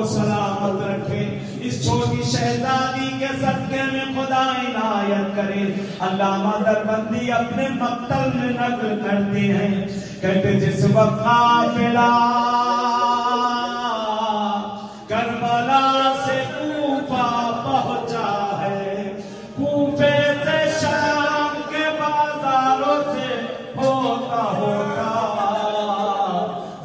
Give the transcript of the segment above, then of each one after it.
سلامت رکھے، اس چھوٹی شہزادی کے صدقے میں خدا عنایت کرے۔ علامہ دربندی اپنے مقتل میں نقل کرتے ہیں، کہتے جس وقت قافلہ کربلا سے کوفہ پہنچا ہے، کوفے سے شام کے بازاروں سے ہوتا ہوتا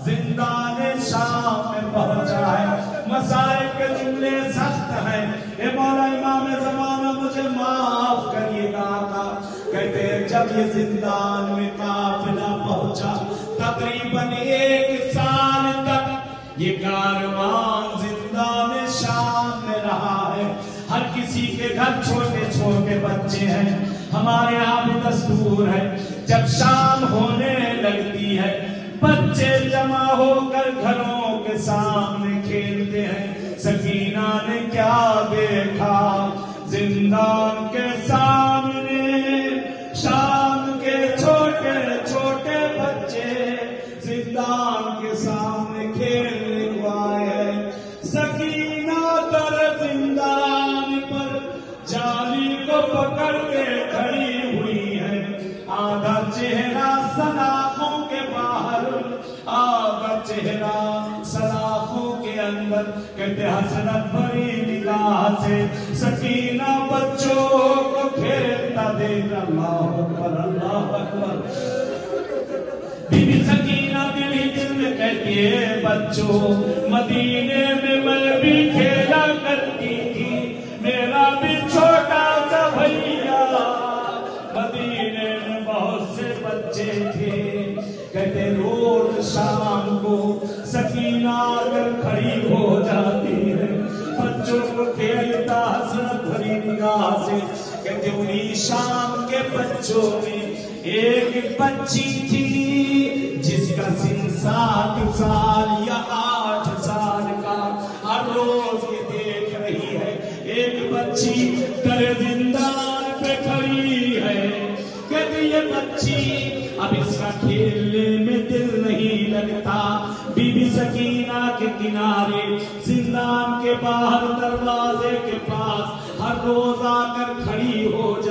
زندان شام میں پہنچا ہے۔ مسائل کے جملے سخت ہیں، اے مولا امام زمانہ مجھے معاف کریے گا آقا۔ کہتے ہیں جب یہ زندان میں قافلہ پہنچا، تقریباً 1 سال تک یہ کاروان زندان شام میں رہا ہے۔ ہر کسی کے گھر چھوٹے چھوٹے بچے ہیں، ہمارے یہاں بھی دستور ہے جب شام ہونے لگتی ہے بچے جمع ہو کر گھروں کے سامنے کھیلتے ہیں۔ سکینہ نے کیا دیکھا، زندان کے سامنے شام کے چھوٹے چھوٹے بچے زندان کے سامنے کھیلنے کو آئے ہیں۔ سکینہ در زندان پر جالی کو پکڑ کے کھڑی ہوئی ہے، آدھا چہرہ سلاخوں کے باہر، آدھا چہرہ سلاخوں کے اندر۔ کہتے حسرت بھری نگاہ سے سکینہ بچوں کو کھیلتا دیکھ، اللہ اکبر اللہ اکبر۔ بی بی سکینہ دل ہی دل میں کہتی ہے بچوں مدینے میں میں بھی کھیلا کرتی تھی، میرا بھی چھوٹا سا بھیا، مدینے میں بہت سے بچے تھے۔ کہتے روز شام کو سکینہ اگر کھڑی ہو جاتی ہے، بچوں کو کھیلتا حسرت بھری نگاہ سے۔ کہتے انہی شام کے بچوں میں ایک بچی تھی جس کا سن 7 سال یا 8 سال کا، ہر روز یہ دیکھ رہی ہے ایک بچی در زندان پہ کھڑی ہے۔ کہتے یہ بچی اب اس کا کھیلنے میں دل نہیں لگتا۔ بی بی سکینہ کے کنارے زندان کے باہر دروازے کے پاس ہر روز آ کر کھڑی ہو جاتی